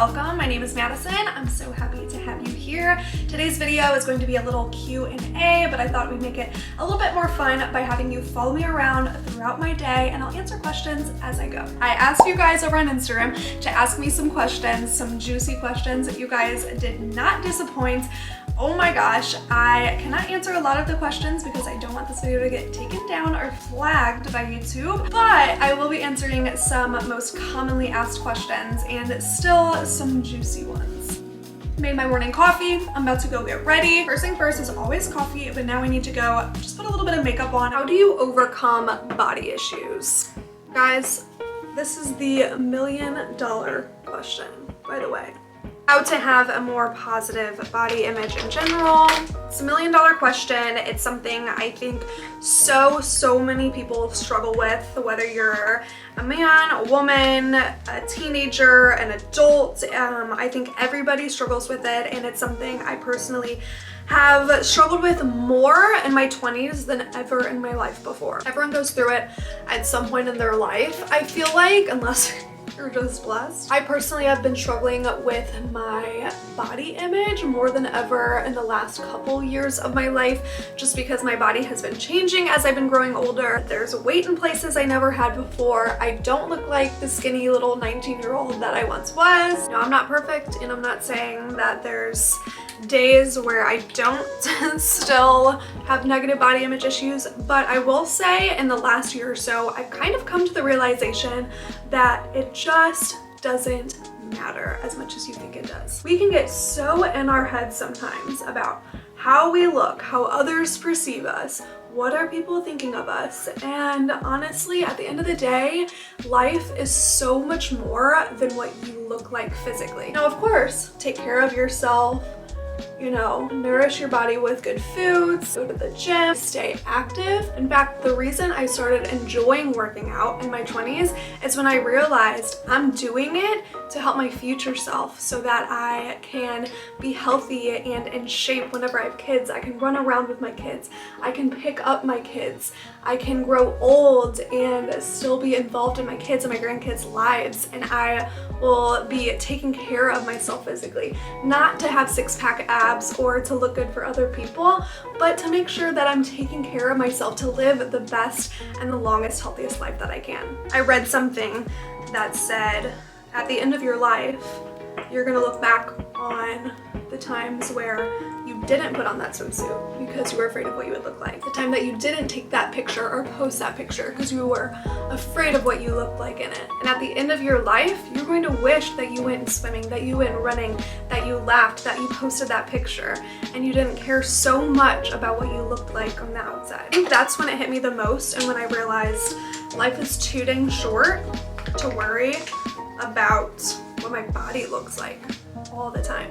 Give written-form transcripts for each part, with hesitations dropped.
welcome. My name is Madison. I'm so happy to have you here. Today's video is going to be a little Q&A, but I thought we'd make it a little bit more fun by having you follow me around throughout my day, and I'll answer questions as I go. I asked you guys over on Instagram to ask me some questions, some juicy questions. You guys did not disappoint. Oh my gosh, I cannot answer a lot of the questions because I don't want this video to get taken down or flagged by YouTube, but I will be answering some most commonly asked questions and still some juicy ones. Made my morning coffee. I'm about to go get ready. First thing first is always coffee, but now we need to go just put a little bit of makeup on. How do you overcome body issues? Guys, this is the $1 million question, by the way. How to have a more positive body image in general. It's a $1 million question. It's something I think so many people struggle with, whether you're a man, a woman, a teenager, an adult. I think everybody struggles with it, and it's something I personally have struggled with more in my 20s than ever in my life before. Everyone goes through it at some point in their life, I feel like, unless you're just blessed. I personally have been struggling with my body image more than ever in the last couple years of my life, just because my body has been changing as I've been growing older. There's weight in places I never had before. I don't look like the skinny little 19-year-old that I once was. No, I'm not perfect, and I'm not saying that there's days where I don't still have negative body image issues, but I will say in the last year or so, I've kind of come to the realization that it just doesn't matter as much as you think it does. We can get so in our heads sometimes about how we look, how others perceive us, what are people thinking of us, and honestly, at the end of the day, life is so much more than what you look like physically. Now, of course, take care of yourself, you know, nourish your body with good foods, go to the gym, stay active. In fact, the reason I started enjoying working out in my 20s is when I realized I'm doing it to help my future self so that I can be healthy and in shape whenever I have kids. I can run around with my kids. I can pick up my kids. I can grow old and still be involved in my kids and my grandkids' lives. And I will be taking care of myself physically, not to have six-pack abs or to look good for other people, but to make sure that I'm taking care of myself to live the best and the longest, healthiest life that I can. I read something that said, at the end of your life, you're gonna look back on the times where you didn't put on that swimsuit because you were afraid of what you would look like. The time that you didn't take that picture or post that picture because you were afraid of what you looked like in it. And at the end of your life, you're going to wish that you went swimming, that you went running, that you laughed, that you posted that picture, and you didn't care so much about what you looked like on the outside. I think that's when it hit me the most, and when I realized life is too dang short to worry about what my body looks like all the time.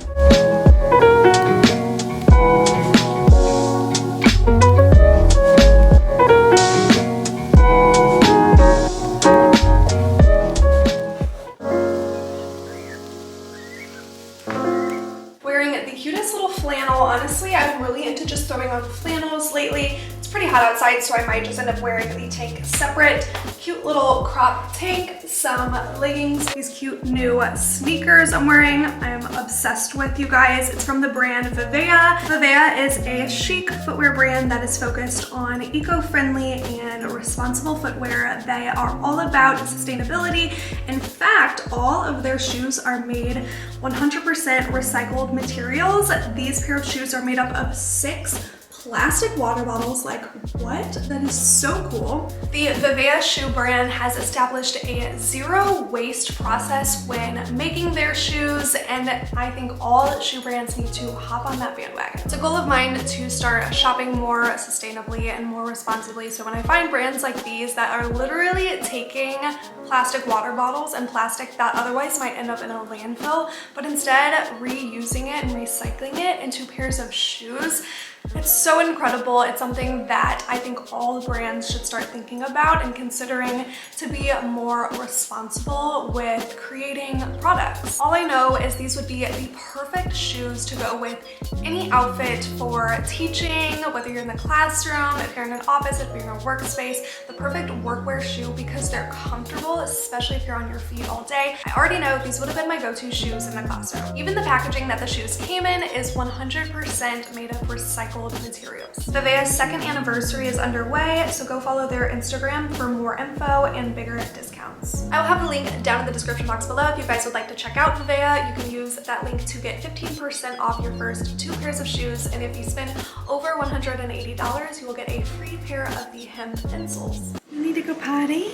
Wearing the cutest little flannel. Honestly, I've been really into just throwing on flannels lately. It's pretty hot outside, so I might just end up wearing the tank separate. Cute little crop tank, some leggings, these cute new sneakers I'm wearing. I'm obsessed with, you guys. It's from the brand Vivea. Vivea is a chic footwear brand that is focused on eco-friendly and responsible footwear. They are all about sustainability. In fact, all of their shoes are made 100% recycled materials. These pair of shoes are made up of 6 plastic water bottles. Like, what? That is so cool. The Vivea shoe brand has established a zero waste process when making their shoes, and I think all shoe brands need to hop on that bandwagon. It's a goal of mine to start shopping more sustainably and more responsibly, so when I find brands like these that are literally taking plastic water bottles and plastic that otherwise might end up in a landfill, but instead reusing it and recycling it into pairs of shoes, It's so incredible. It's something that I think all brands should start thinking about and considering to be more responsible with creating products. All I know is these would be the perfect shoes to go with any outfit for teaching, whether you're in the classroom, if you're in an office, if you're in a workspace, the perfect workwear shoe because they're comfortable, especially if you're on your feet all day. I already know these would have been my go-to shoes in the classroom. Even the packaging that the shoes came in is 100% made of recycled materials. Vivea's second anniversary is underway, so go follow their Instagram for more info and bigger discounts. I will have a link down in the description box below if you guys would like to check out Vivea. You can use that link to get 15% off your first 2 pairs of shoes, and if you spend over $180, you will get a free pair of the hemp insoles. You need to go potty?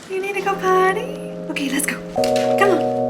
You need to go potty? Okay, let's go. Come on.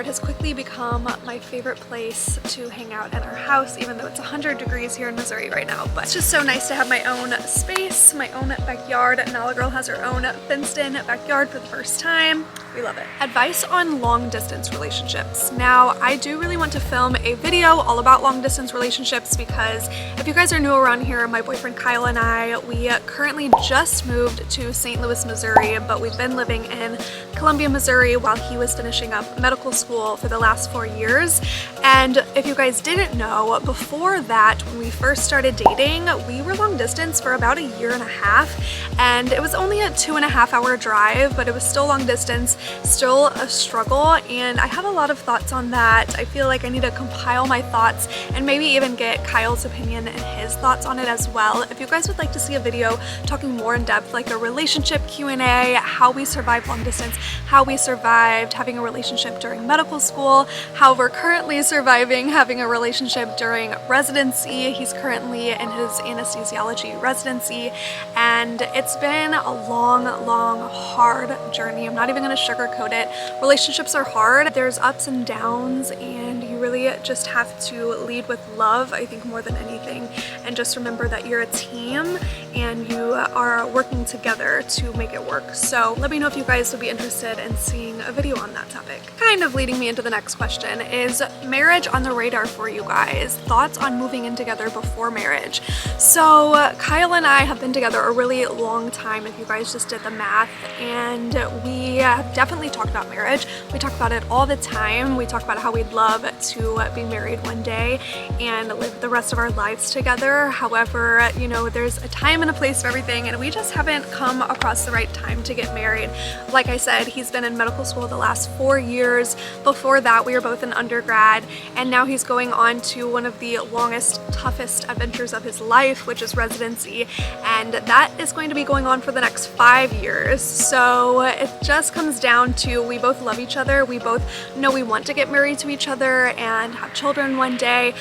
Has quickly become my favorite place to hang out at our house, even though it's 100 degrees here in Missouri right now. But it's just so nice to have my own space, my own backyard. Nala girl has her own fenced-in backyard for the first time. We love it. Advice on long distance relationships. Now, I do really want to film a video all about long distance relationships because if you guys are new around here, my boyfriend Kyle and I, we currently just moved to St. Louis, Missouri, but we've been living in Columbia, Missouri while he was finishing up medical school for the last 4 years. And if you guys didn't know, before that, when we first started dating, we were long distance for about a year and a half, and it was only a 2.5-hour drive, but it was still long distance, still a struggle, and I have a lot of thoughts on that. I feel like I need to compile my thoughts and maybe even get Kyle's opinion and his thoughts on it as well. If you guys would like to see a video talking more in depth, like a relationship Q&A, how we survived long distance, how we survived having a relationship during medical school, how we're currently surviving having a relationship during residency. He's currently in his anesthesiology residency, and it's been a long, hard journey. I'm not even gonna sugarcoat it. Relationships are hard. There's ups and downs, and you really just have to lead with love, I think, more than anything. And just remember that you're a team and you are working together to make it work. So let me know if you guys would be interested in seeing a video on that topic. Kind of leading me into the next question, is marriage on the radar for you guys? Thoughts on moving in together before marriage? So Kyle and I have been together a really long time, if you guys just did the math, and we have definitely talked about marriage. We talk about it all the time. We talk about how we'd love to be married one day and live the rest of our lives together. However, you know, there's a time and a place for everything, and we just haven't come across the right time to get married. Like I said, he's been in medical school the last 4 years. Before that, we were both in undergrad, and now he's going on to one of the longest, toughest adventures of his life, which is residency, and that is going to be going on for the next 5 years. So it just comes down to, we both love each other. We both know we want to get married to each other and have children one day,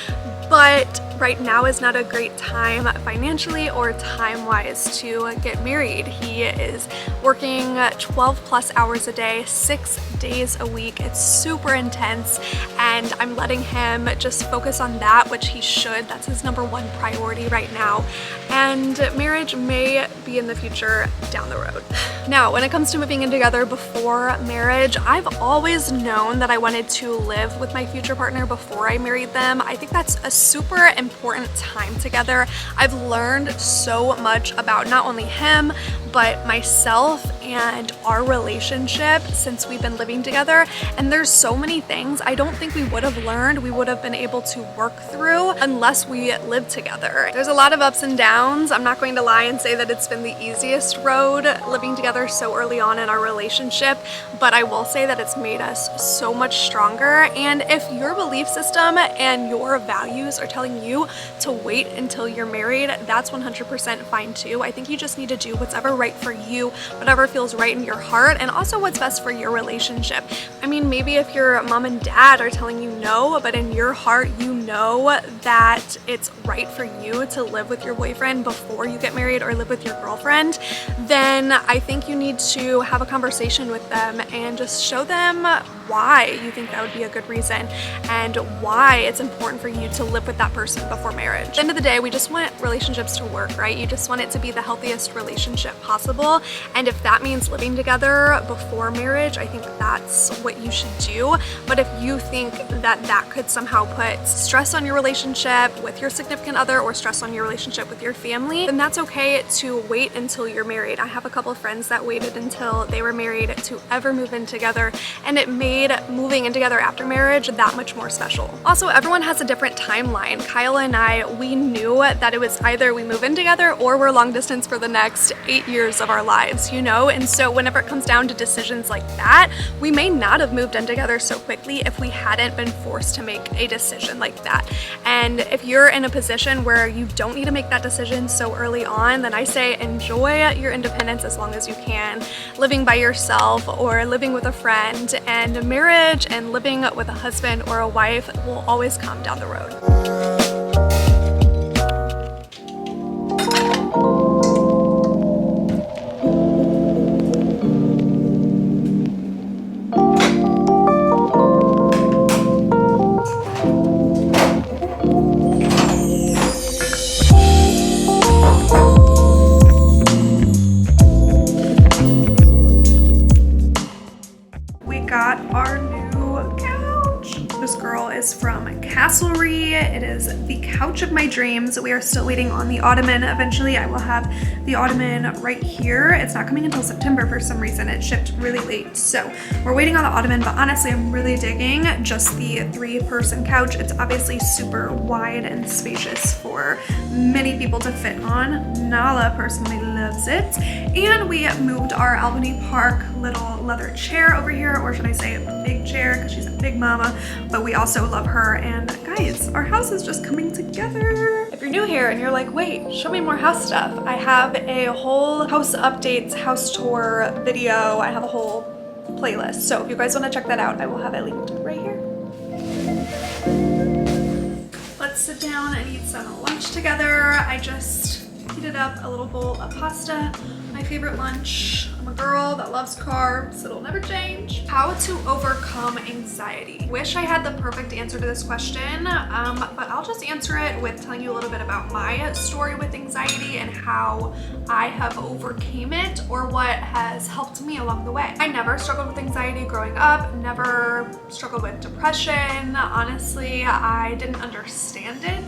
but right now is not a great time financially or time-wise to get married. He is working 12+ hours a day, 6 days a week. It's super intense, and I'm letting him just focus on that, which he should. That's his #1 priority right now. And marriage may be in the future down the road. Now, when it comes to moving in together before marriage, I've always known that I wanted to live with my future partner before I married them. I think that's a super important time together. I've learned so much about not only him, but myself and our relationship since we've been living together. And there's so many things I don't think we would have learned, we would have been able to work through unless we lived together. There's a lot of ups and downs. I'm not going to lie and say that it's been the easiest road living together so early on in our relationship, but I will say that it's made us so much stronger. And if your belief system and your values are telling you to wait until you're married, that's 100% fine too. I think you just need to do whatever right for you, whatever feels right in your heart, and also what's best for your relationship. I mean, maybe if your mom and dad are telling you no, but in your heart you know that it's right for you to live with your boyfriend before you get married or live with your girlfriend, then I think you need to have a conversation with them and just show them why you think that would be a good reason and why it's important for you to live with that person before marriage. At the end of the day, we just want relationships to work, right? You just want it to be the healthiest relationship possible. And if that means living together before marriage, I think that's what you should do. But if you think that that could somehow put stress on your relationship with your significant other or stress on your relationship with your family, then that's okay to wait until you're married. I have a couple of friends that waited until they were married to ever move in together, and it made moving in together after marriage that much more special. Also, everyone has a different timeline. Kyle and I, we knew that it was either we move in together or we're long distance for the next 8 years of our lives, you know? And so whenever it comes down to decisions like that, we may not have moved in together so quickly if we hadn't been forced to make a decision like that. And if you're in a position where you don't need to make that decision so early on, then I say enjoy your independence as long as you can, living by yourself or living with a friend, and marriage and living with a husband or a wife will always come down the road. From Castlery. It is the couch of my dreams. We are still waiting on the ottoman. Eventually I will have the ottoman right here. It's not coming until September for some reason. It shipped really late, so we're waiting on the ottoman, but honestly I'm really digging just the 3-person couch. It's obviously super wide and spacious for many people to fit on. Nala personally loves it. And we moved our Albany Park little leather chair over here, or should I say a big chair because she's a big mama, but we also love her. And guys, our house is just coming together. If you're new here and you're like, wait, show me more house stuff, I have a whole house updates, house tour video. I have a whole playlist. So if you guys want to check that out, I will have it linked right here. Let's sit down and eat some lunch together. I just heated up a little bowl of pasta, my favorite lunch. I'm a girl that loves carbs, it'll never change. How to overcome anxiety. Wish I had the perfect answer to this question, but I'll just answer it with telling you a little bit about my story with anxiety and how I have overcame it, or what has helped me along the way. I never struggled with anxiety growing up, never struggled with depression. Honestly, I didn't understand it.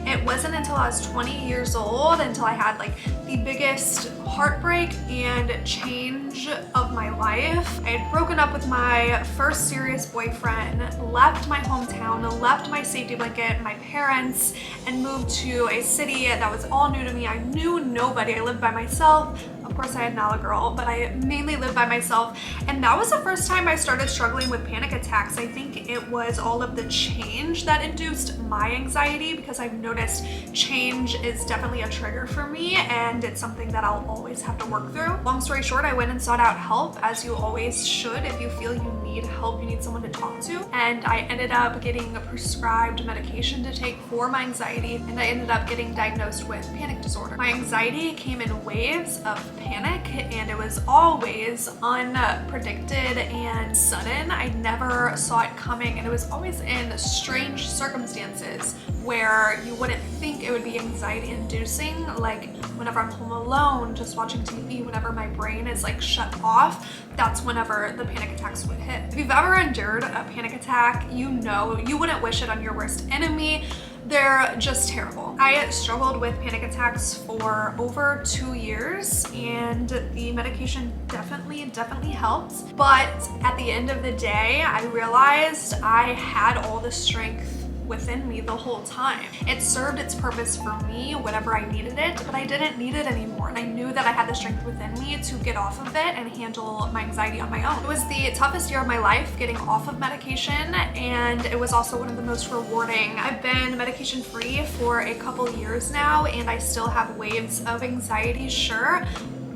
It wasn't until I was 20 years old until I had like the biggest heartbreak and change of my life. I had broken up with my first serious boyfriend, left my hometown, left my safety blanket, my parents, and moved to a city that was all new to me. I knew nobody. I lived by myself. Of course I had Nala girl, but I mainly lived by myself. And that was the first time I started struggling with panic attacks. I think it was all of the change that induced my anxiety, because I've noticed change is definitely a trigger for me, and it's something that I'll always have to work through. Long story short, I went and sought out help, as you always should. If you feel you need help, you need someone to talk to. And I ended up getting a prescribed medication to take for my anxiety, and I ended up getting diagnosed with panic disorder. My anxiety came in waves of panic, and it was always unpredicted and sudden. I never saw it coming, and it was always in strange circumstances where you wouldn't think it would be anxiety inducing, like whenever I'm home alone just watching TV, whenever my brain is like shut off, that's whenever the panic attacks would hit. If you've ever endured a panic attack, you know you wouldn't wish it on your worst enemy. They're just terrible. I struggled with panic attacks for over 2 years, and the medication definitely helped. But at the end of the day, I realized I had all the strength within me the whole time. It served its purpose for me whenever I needed it, but I didn't need it anymore. And I knew that I had the strength within me to get off of it and handle my anxiety on my own. It was the toughest year of my life getting off of medication, and it was also one of the most rewarding. I've been medication free for a couple years now, and I still have waves of anxiety, sure,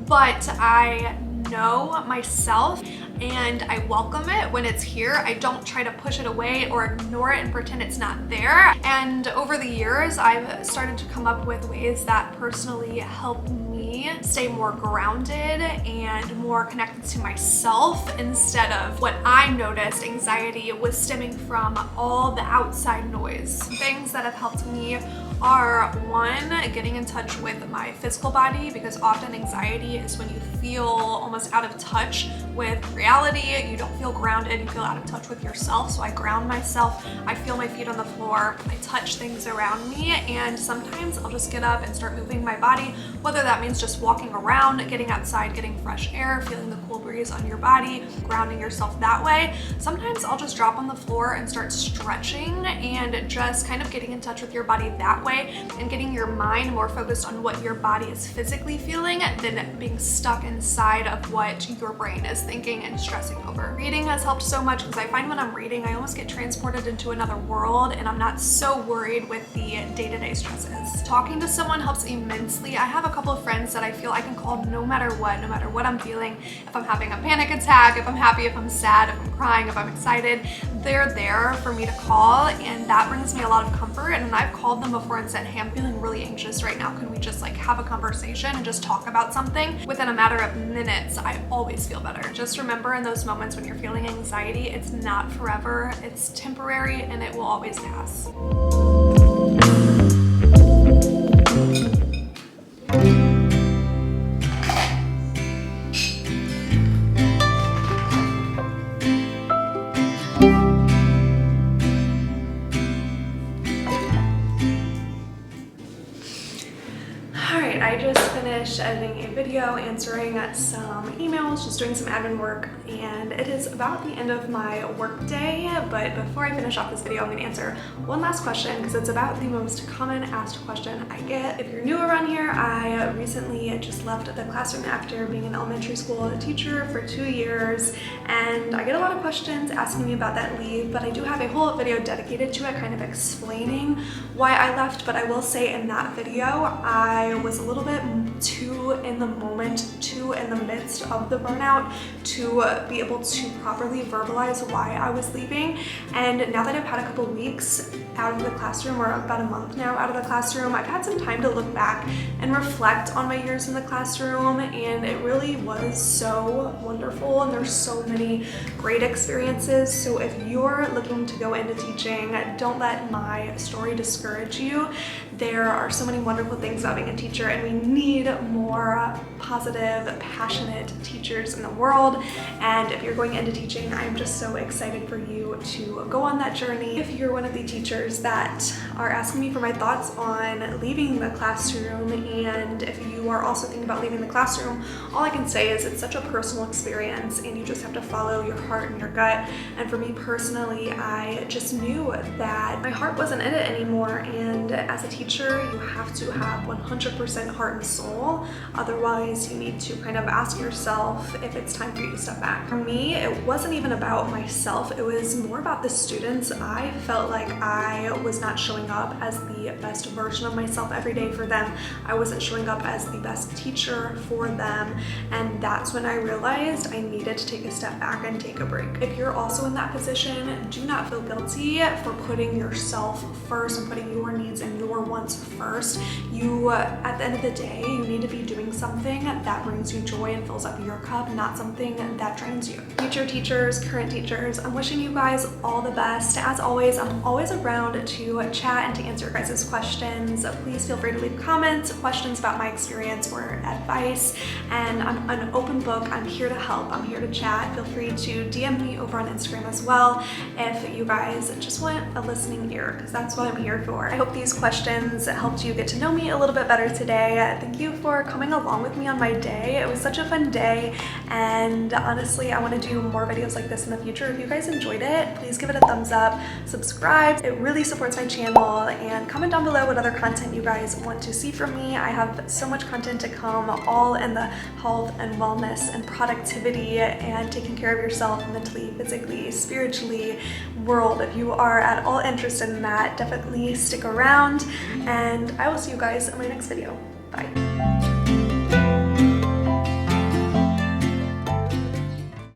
but I know myself and I welcome it when it's here. I don't try to push it away or ignore it and pretend it's not there. And over the years, I've started to come up with ways that personally help me me stay more grounded and more connected to myself instead of what I noticed anxiety was stemming from all the outside noise. Things that have helped me are, one, getting in touch with my physical body, because often anxiety is when you feel almost out of touch with reality. You don't feel grounded, you feel out of touch with yourself. So I ground myself, I feel my feet on the floor, I touch things around me, and sometimes I'll just get up and start moving my body, whether that means just walking around, getting outside, getting fresh air, feeling the cool breeze on your body, grounding yourself that way. Sometimes I'll just drop on the floor and start stretching and just kind of getting in touch with your body that way and getting your mind more focused on what your body is physically feeling than being stuck inside of what your brain is thinking and stressing over. Reading has helped so much because I find when I'm reading, I almost get transported into another world and I'm not so worried with the day-to-day stresses. Talking to someone helps immensely. I have a couple of friends that I feel I can call no matter what I'm feeling. If I'm having a panic attack, if I'm happy, if I'm sad, if I'm crying, if I'm excited, they're there for me to call, and that brings me a lot of comfort. And I've called them before and said, hey, I'm feeling really anxious right now. Can we just like have a conversation and just talk about something? Within a matter of minutes, I always feel better. Just remember, in those moments when you're feeling anxiety, it's not forever, it's temporary, and it will always pass. I just finished editing a video, answering some emails, just doing some admin work, and it is about the end of my work day. But before I finish off this video, I'm going to answer one last question because it's about the most common asked question I get. If you're new around here, I recently just left the classroom after being an elementary school teacher for 2 years, and I get a lot of questions asking me about that leave, but I do have a whole video dedicated to it, kind of explaining why I left. But I will say in that video, I was a little bit too in the moment, too in the midst of the burnout to be able to properly verbalize why I was leaving. And now that I've had a couple weeks out of the classroom, or about a month now out of the classroom, I've had some time to look back and reflect on my years in the classroom, and it really was so wonderful, and there's so many great experiences. So if you're looking to go into teaching, don't let my story discourage you. There are so many wonderful things about being a teacher, and we need more positive, passionate teachers in the world. And if you're going into teaching, I'm just so excited for you to go on that journey. If you're one of the teachers that are asking me for my thoughts on leaving the classroom, and if you are also thinking about leaving the classroom, all I can say is it's such a personal experience, and you just have to follow your heart and your gut. And for me personally, I just knew that my heart wasn't in it anymore, and as a teacher, you have to have 100% heart and soul. Otherwise, you need to kind of ask yourself if it's time for you to step back. For me, it wasn't even about myself. It was more about the students. I felt like I was not showing up as the best version of myself every day for them. I wasn't showing up as the best teacher for them. And that's when I realized I needed to take a step back and take a break. If you're also in that position, do not feel guilty for putting yourself first and putting your needs and your wants first. You, at the end of the day, you need to be doing something that brings you joy and fills up your cup, not something that drains you. Future teachers, current teachers, I'm wishing you guys all the best. As always, I'm always around to chat and to answer your guys' questions. Please feel free to leave comments, questions about my experience, or advice. And I'm an open book. I'm here to help. I'm here to chat. Feel free to DM me over on Instagram as well if you guys just want a listening ear, because that's what I'm here for. I hope these questions helped you get to know me a little bit better today. Thank you for coming along with me on my day. It was such a fun day, and honestly, I want to do more videos like this in the future. If you guys enjoyed it, please give it a thumbs up, subscribe. It really supports my channel, and comment down below what other content you guys want to see from me. I have so much content to come, all in the health and wellness and productivity and taking care of yourself mentally, physically, spiritually world. If you are at all interested in that, definitely stick around, and I will see you guys in my next video. Bye.